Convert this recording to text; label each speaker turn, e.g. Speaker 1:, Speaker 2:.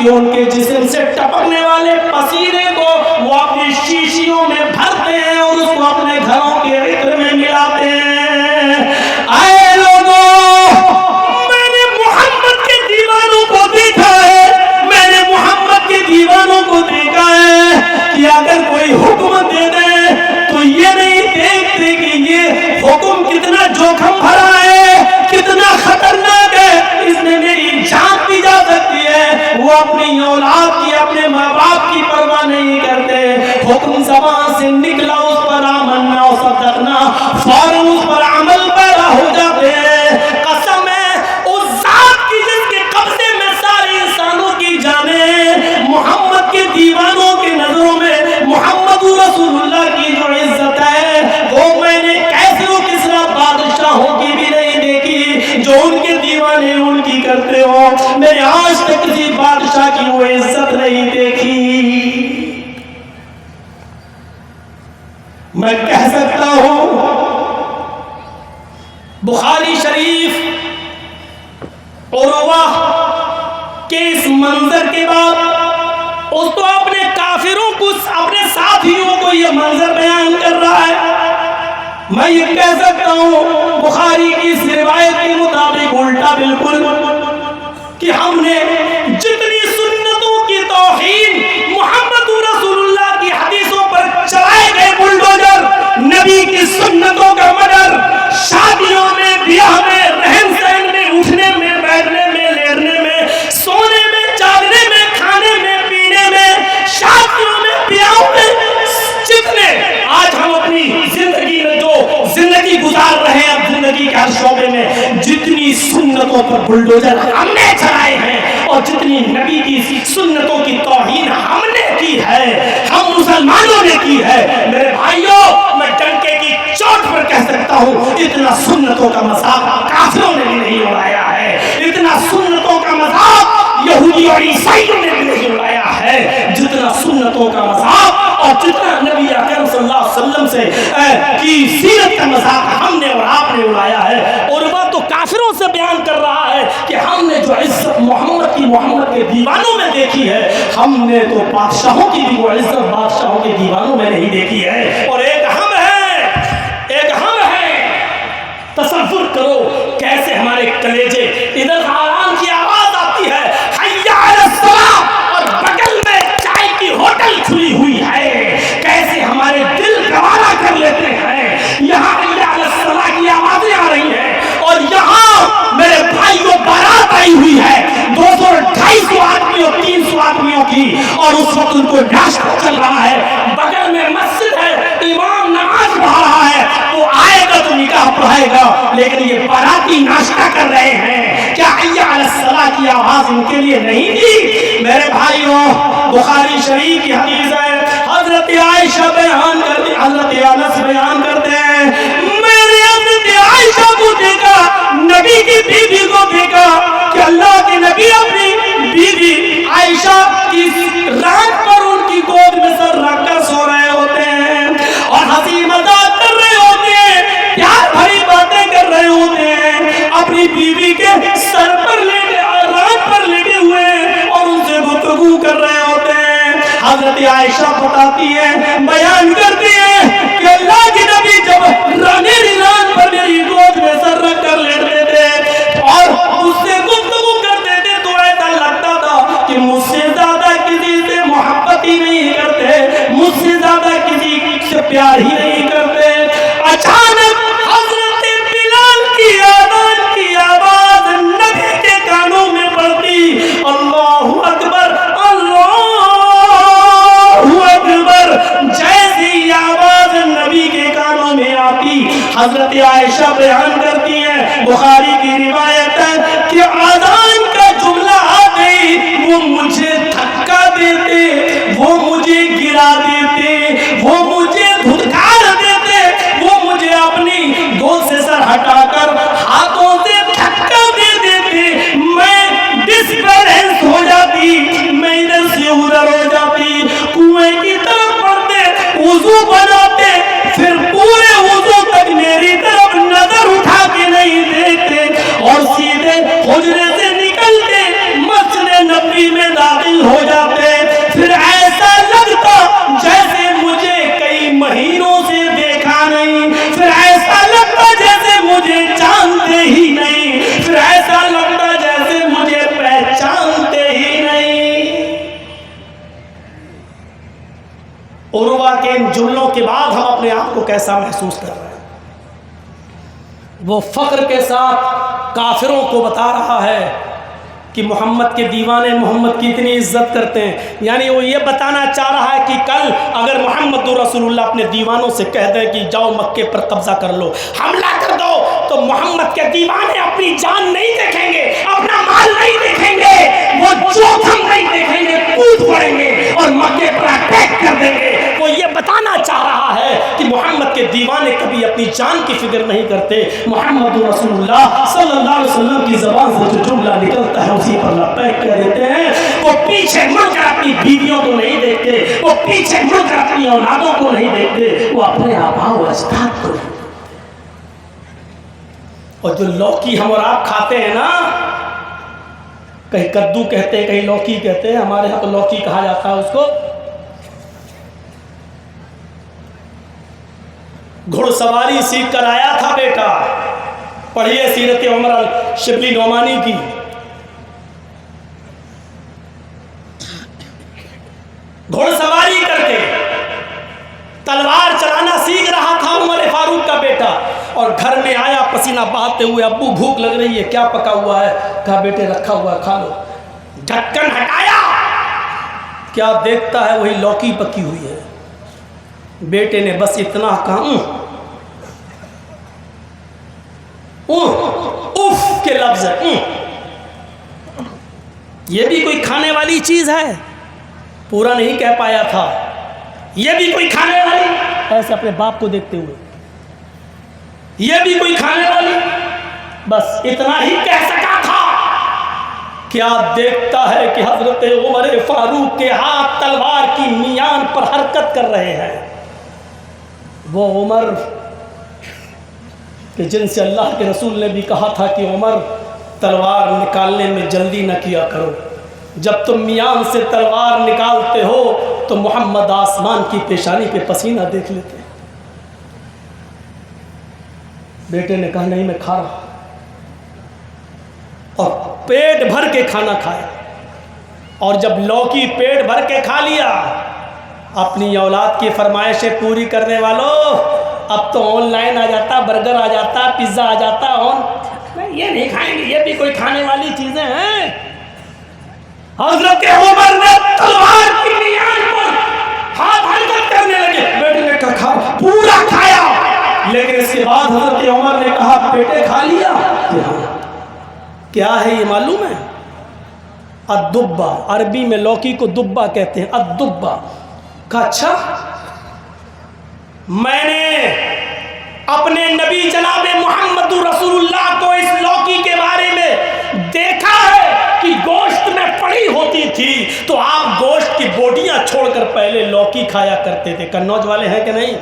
Speaker 1: تاکہ ان کے جسم سے ٹپکنے والے پسینے کو وہ اپنی شیشیوں میں بھرتے ہیں اور اس کو اپنے گھروں کے عطر میں ملاتے ہیں۔ اے لوگوں، میں نے محمد کے دیوانوں کو دیکھا ہے، میں نے محمد کے دیوانوں کو دیکھا ہے کہ اگر کوئی حکم دے دے تو یہ نہیں دیکھتے کہ یہ حکم کتنا جوخم بھرا ہے، کتنا خطرناک ہے، اس میں میری جان بھی جا سکتی ہے۔ وہ اپنی اولاد کی، اپنے ماں باپ کی پرواہ نہیں کرتے۔ حکم زبان سے نکلا، اس پر آمنا و صدقنا، فوراً اس پر عمل پیدا ہو جاتے ہیں۔ قسم ہے اس ذات کی جس کے قبضے میں سارے انسانوں کی جانیں، محمد کے دیوانوں کی نظروں میں محمد رسول اللہ کی جو عزت ہے وہ میں نے کیسے و کسرا بادشاہوں کی بھی نہیں دیکھی جو ان کے دیوانے ان کی کرتے ہو۔ میں نے آج تک کسی بادشاہ کی وہ عزت نہیں دیکھی۔ میں کہہ سکتا ہوں بخاری شریف عروہ کے اس منظر کے بعد اس تو اپنے کافروں کو، اپنے ساتھیوں کو یہ منظر بیان کر رہا ہے۔ میں یہ کہہ سکتا ہوں بخاری کی اس روایت کے مطابق الٹا بالکل کہ ہم نے جتنی سنتوں کی توہین محمد رسول اللہ کی حدیثوں پر چلائے گئے بلڈوزر، نبی کی سنتوں کا مڈر، شادیوں میں، بیاہ میں، رہن سہن میں، اٹھنے میں، بیٹھنے میں، لیٹنے میں، سونے میں، جاگنے میں، کھانے میں، پینے میں، شادیوں میں، بیاہوں میں، جتنے آج ہم اپنی زندگی میں جو زندگی گزار رہے ہیں، اب زندگی کے ہر شعبے میں جتنی سنتوں پر بلڈوزر ہم نے چلائے ہیں اور جتنی نبی کی سنتوں کی توہین ہم نے کی ہے، ہم مسلمانوں نے کی ہے، میرے بھائیوں میں ڈنکے کی چوٹ پر کہہ سکتا ہوں اتنا سنتوں کا مذاق کافروں نے بھی نہیں اڑایا ہے، اتنا سنتوں کا مذاق یہودی اور عیسائیوں نے بھی نہیں اڑایا ہے جتنا سنتوں کا مذاق اور جتنا نبی اکرم صلی اللہ علیہ وسلم سے کی سیرت کا مذاق ہم نے اور آپ نے اڑایا ہے۔ اور وہ تو کافروں سے بیان کر رہا ہے کہ ہم نے جو عزت محمد کی، محمد کے دیوانوں میں دیکھی ہے، ہم نے تو بادشاہوں کی بھی وہ عزت بادشاہوں کے دیوانوں میں نہیں دیکھی ہے۔ اور ایک ہم ہے، ایک ہم ہے، تصور کرو کیسے ہمارے کلیجے ادھر آرام کی آواز آتی ہے حی علی الصلاۃ اور بغل میں چائے کی ہوٹل کھلی ہوئی ہے، کیسے ہمارے دل گوارا کر لیتے ہیں۔ یہاں حی علی الصلاۃ کی آوازیں آ رہی ہیں اور یہاں میرے بھائیوں بارات آئی ہوئی ہے 200 250 آدمیوں 300 آدمیوں کی، اور اس وقت ان کو ناشتہ چل رہا ہے، بغل میں مسجد ہے، امام نماز پڑھا رہا ہے، وہ آئے گا تو نکاح پڑھائے گا، لیکن یہ باراتی ناشتہ کر رہے ہیں۔ کیا حی علی الصلاۃ کی آواز ان کے لیے نہیں تھی؟ میرے بھائیوں بخاری شریف کی حدیث ہے، حضرت عائشہ بیان کرتے، حضرت انس بیان کرتے ہیں، میں نے حضرت عائشہ کو دیکھا، نبی کی بیوی کو دیکھا کہ اللہ کے نبی اپنی بیوی عائشہ کی رات پر ان کی گود میں سر رکھ کر سو رہے ہوتے ہیں اور ہنسی مذاق کر رہے ہوتے ہیں، پیار بھری باتیں کر رہے ہوتے ہیں، اپنی بیوی کے سر پر لیٹے، رات پر لیٹے ہوئے ہیں اور ان سے گفتگو کر رہے ہوتے ہیں۔ حضرت عائشہ بتاتی ہے، بیان کرتی ہے کہ اللہ کے نبی جب میری رات پر میری گود میں سر رکھ کر لیٹتے تھے اور مجھ سے گفتگو کرتے تھے تو ایسا لگتا تھا کہ مجھ سے زیادہ کسی سے محبت ہی نہیں کرتے، مجھ سے زیادہ کسی سے پیار ہی نہیں کرتے۔ اچانک حضرت بلال کی آذان کی آواز نبی کے کانوں میں پڑتی، اللہ اکبر اللہ اکبر، جیسی آواز نبی کے کانوں میں آتی، حضرت عائشہ بیان کرتی ہیں، بخاری کی روایت ہے کہ آذان کا جملہ آ گئی، وہ مجھے دھکا دیتے، وہ مجھے گرا دیتے، وہ مجھے دھتکار دیتے، وہ مجھے اپنی گود سے سر ہٹا کر ہاتھوں سے دھکا دے دیتے، میں ڈس بیلنس ہو جاتی، میں ادھر سے ادھر ہو جاتی، کنویں کی طرف پڑتے، وضو بناتے، پھر پورے وضو تک میری طرف نظر اٹھا کے نہیں دیکھتے اور سیدھے حجرے سے نکلتے، مسجد نبوی میں نہیں، پھر ایسا لگتا جیسے مجھے جانتے ہی نہیں، پھر ایسا لگتا جیسے مجھے پہچانتے ہی نہیں۔ عروہ کے ان جملوں کے بعد ہم اپنے آپ کو کیسا محسوس کر رہے ہیں؟ وہ فخر کے ساتھ کافروں کو بتا رہا ہے کہ محمد کے دیوانے محمد کی اتنی عزت کرتے ہیں، یعنی وہ یہ بتانا چاہ رہا ہے کہ کل اگر محمد رسول اللہ اپنے دیوانوں سے کہہ دیں کہ جاؤ مکے پر قبضہ کر لو، حملہ کر دو، تو محمد کے دیوانے اپنی جان نہیں دیکھیں گے، اپنا مال نہیں دیکھیں گے، وہ جوخم نہیں دیکھیں گے، کود پڑیں گے اور مکے پر اٹیک کر دیں گے۔ وہ یہ بتانا چاہ رہا ہے کہ محمد کے دیوانے کبھی اپنی جان کی فکر نہیں کرتے۔ محمد رسول اللہ صلی اللہ علیہ وسلم کی زبان سے جو جملہ نکلتا ہے اسی پر لبیک کہہ دیتے ہیں۔ وہ پیچھے مڑ کر اپنی بیویوں کو نہیں دیکھتے، وہ پیچھے مڑ کر اپنی اولادوں کو نہیں دیکھتے، وہ اپنے آباء و اجداد کو نہیں۔ اور جو لوکی ہم اور آپ کھاتے ہیں نا، کہیں کدو کہتے ہیں، کہیں لوکی کہتے ہیں، ہمارے ہاں تو لوکی کہا جاتا ہے اس کو۔ گھڑ سواری سیکھ کر آیا تھا بیٹا، پڑھیے سیرت عمر الشبلی نعمانی کی۔ گھڑ سواری کر کے تلوار چلانا سیکھ رہا تھا عمر فاروق کا بیٹا، اور گھر میں آیا پسینہ بہاتے ہوئے، ابو بھوک لگ رہی ہے، کیا پکا ہوا ہے؟ کہا بیٹے رکھا ہوا ہے کھا لو۔ ڈھکن ہٹایا، کیا دیکھتا ہے؟ وہی لوکی پکی ہوئی ہے۔ بیٹے نے بس اتنا کہا، اف کے لفظ ہے۔ یہ بھی کوئی کھانے والی چیز ہے؟ پورا نہیں کہہ پایا تھا، یہ بھی کوئی کھانے والی؟ ایسے اپنے باپ کو دیکھتے ہوئے، یہ بھی کوئی کھانے والی؟ بس اتنا ہی کہہ سکا تھا۔ کیا دیکھتا ہے کہ حضرت عمر فاروق کے ہاتھ تلوار کی میان پر حرکت کر رہے ہیں۔ وہ عمر کہ جن سے اللہ کے رسول نے بھی کہا تھا کہ عمر تلوار نکالنے میں جلدی نہ کیا کرو، جب تم میان سے تلوار نکالتے ہو تو محمد آسمان کی پیشانی پہ پسینہ دیکھ لیتے۔ بیٹے نے کہا نہیں میں کھا رہا، اور پیٹ بھر کے کھانا کھایا۔ اور جب لوکی پیٹ بھر کے کھا لیا، اپنی اولاد کی فرمائشیں پوری کرنے والوں، اب تو آن لائن آ جاتا، برگر آ جاتا، پیزا آ جاتا، یہ نہیں کھائیں گے، یہ بھی کوئی کھانے والی چیزیں ہیں؟ حضرت عمر نے تلوار کی میان پر ہاتھ حرکت کرنے لگے، بیٹے نے کہا پورا کھایا، لیکن اس کے بعد حضرت عمر نے کہا بیٹے کھا لیا؟ کیا ہے یہ معلوم ہے؟ الدبہ، عربی میں لوکی کو دبہ کہتے ہیں، الدبہ۔ کہا اچھا، میں نے اپنے نبی جناب محمد رسول اللہ کو اس لوکی کے بارے میں دیکھا ہے کہ گوشت میں پڑی ہوتی تھی تو آپ گوشت کی بوٹیاں چھوڑ کر پہلے لوکی کھایا کرتے تھے۔ قنوج والے ہیں کہ نہیں؟